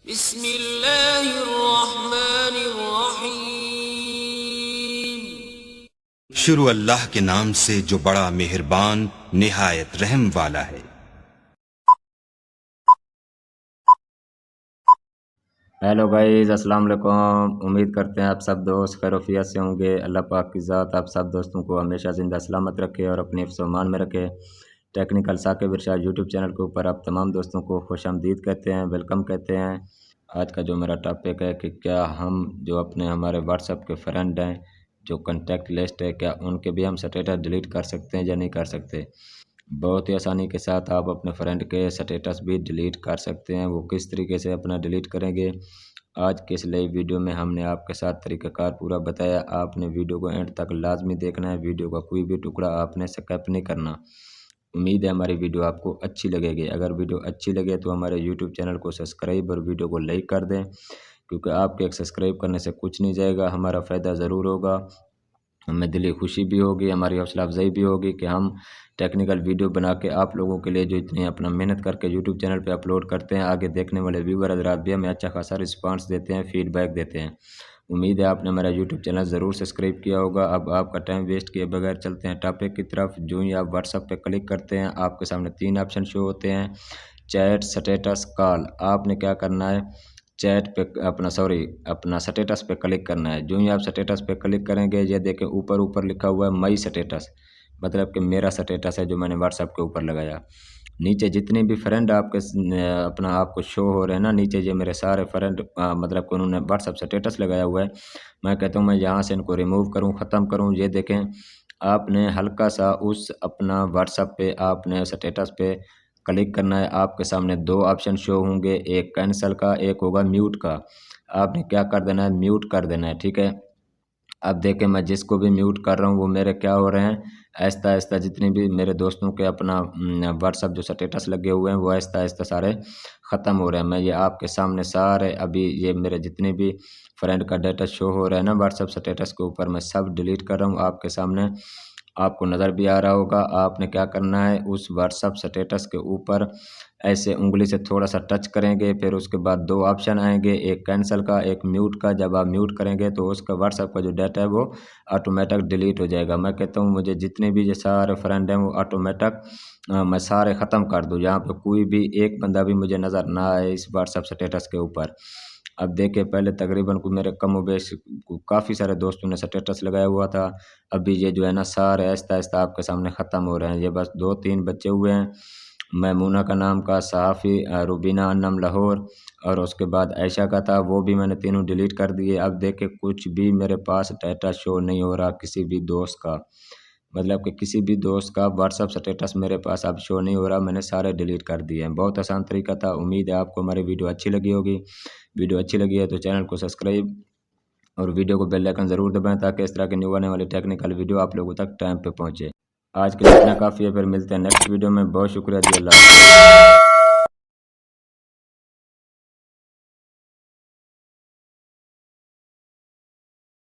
बिस्मिल्लाहिर्रहमानिर्रहीम। शुरू अल्लाह के नाम से जो बड़ा मेहरबान निहायत रहम वाला है। हेलो गाइस, अस्सलाम वालेकुम। उम्मीद करते हैं आप सब दोस्त खैरियत से होंगे। अल्लाह पाक की ज़ात आप सब दोस्तों को हमेशा ज़िंदा सलामत रखे और अपने हिफ्ज़-ओ-मान में रखे। टेक्निकल साकिब इरशाद यूट्यूब चैनल के ऊपर आप तमाम दोस्तों को खुशामदीद कहते हैं, वेलकम कहते हैं। आज का जो मेरा टॉपिक है कि क्या हम जो अपने हमारे व्हाट्सएप के फ्रेंड हैं, जो कॉन्टैक्ट लिस्ट है, क्या उनके भी हम स्टेटस डिलीट कर सकते हैं या नहीं कर सकते। बहुत ही आसानी के साथ आप अपने फ्रेंड के स्टेटस भी डिलीट कर सकते हैं। वो किस तरीके से अपना डिलीट करेंगे, आज के इस नई वीडियो में हमने आपके साथ तरीक़ाकार पूरा बताया। आपने वीडियो को एंड तक लाजमी देखना है, वीडियो का कोई भी टुकड़ा आपने स्किप नहीं करना। उम्मीद है हमारी वीडियो आपको अच्छी लगेगी। अगर वीडियो अच्छी लगे तो हमारे यूट्यूब चैनल को सब्सक्राइब और वीडियो को लाइक कर दें, क्योंकि आपके एक सब्सक्राइब करने से कुछ नहीं जाएगा, हमारा फ़ायदा ज़रूर होगा, हमें दिली खुशी भी होगी, हमारी हौसला अफजाई भी होगी कि हम टेक्निकल वीडियो बना के आप लोगों के लिए जो इतनी अपना मेहनत करके यूट्यूब चैनल पे अपलोड करते हैं, आगे देखने वाले व्यूवर हज़रात भी हमें अच्छा खासा रिस्पांस देते हैं, फीडबैक देते हैं। उम्मीद है आपने मेरा यूट्यूब चैनल ज़रूर सब्सक्राइब किया होगा। अब आपका टाइम वेस्ट किए बगैर चलते हैं टॉपिक की तरफ। जो ही आप व्हाट्सएप पे क्लिक करते हैं, आपके सामने 3 ऑप्शन शो होते हैं, चैट, स्टेटस, कॉल। आपने क्या करना है, चैट पे अपना स्टेटस पे क्लिक करना है। जो ही आप स्टेटस पे क्लिक करेंगे, ये देखें ऊपर लिखा हुआ है माई स्टेटस, मतलब कि मेरा स्टेटस है जो मैंने व्हाट्सएप के ऊपर लगाया। नीचे जितने भी फ्रेंड आपके अपना आपको शो हो रहे हैं ना, नीचे ये मेरे सारे फ्रेंड मतलब कि उन्होंने व्हाट्सएप स्टेटस लगाया हुआ है। मैं कहता हूँ मैं यहाँ से इनको रिमूव करूँ, ख़त्म करूँ। ये देखें, आपने हल्का सा उस अपना व्हाट्सएप पे आपने स्टेटस पे क्लिक करना है। आपके सामने 2 ऑप्शन शो होंगे, एक कैंसिल का, एक होगा म्यूट का। आपने क्या कर देना है, म्यूट कर देना है, ठीक है। अब देखें, मैं जिसको भी म्यूट कर रहा हूँ वो मेरे क्या हो रहे हैं, आहिस्ता-आहिस्ता जितने भी मेरे दोस्तों के अपना व्हाट्सएप जो स्टेटस लगे हुए हैं वो आहिस्ता-आहिस्ता सारे ख़त्म हो रहे हैं। मैं ये आपके सामने सारे अभी ये मेरे जितने भी फ्रेंड का डाटा शो हो रहा है ना व्हाट्सएप स्टेटस के ऊपर, मैं सब डिलीट कर रहा हूँ आपके सामने। आपको नज़र भी आ रहा होगा। आपने क्या करना है, उस व्हाट्सएप स्टेटस के ऊपर ऐसे उंगली से थोड़ा सा टच करेंगे, फिर उसके बाद 2 ऑप्शन आएंगे, एक कैंसिल का, एक म्यूट का। जब आप म्यूट करेंगे तो उसका व्हाट्सएप का जो डाटा है वो ऑटोमेटिक डिलीट हो जाएगा। मैं कहता हूँ मुझे जितने भी ये सारे फ्रेंड हैं वो ऑटोमेटिक मैं सारे ख़त्म कर दूँ, यहाँ पे कोई भी एक बंदा भी मुझे नज़र ना आए इस व्हाट्सएप स्टेटस के ऊपर। अब देखिए, पहले तकरीबन को मेरे कमोबेश काफ़ी सारे दोस्तों ने स्टेटस लगाया हुआ था। अभी ये जो है ना सारे आहिस्ता-आहिस्ता आपके सामने ख़त्म हो रहे हैं। ये बस 2-3 बचे हुए हैं। मैमूना का नाम का, सहाफ़ी, रुबीना अन्नम लाहौर और उसके बाद आयशा का था, वो भी मैंने तीनों डिलीट कर दिए। अब देखिए, कुछ भी मेरे पास डाटा शो नहीं हो रहा किसी भी दोस्त का, मतलब कि किसी भी दोस्त का व्हाट्सएप स्टेटस मेरे पास अब शो नहीं हो रहा, मैंने सारे डिलीट कर दिए हैं। बहुत आसान तरीका था। उम्मीद है आपको हमारी वीडियो अच्छी लगी होगी। वीडियो अच्छी लगी है तो चैनल को सब्सक्राइब और वीडियो को बेल आइकन ज़रूर दबाएं, ताकि इस तरह की न्यू आने वाली टेक्निकल वीडियो आप लोगों तक टाइम पे पहुंचे। आज के लिए इतना काफ़ी है, फिर मिलते हैं नेक्स्ट वीडियो में। बहुत शुक्रिया जी, अल्लाह हाफ़िज़।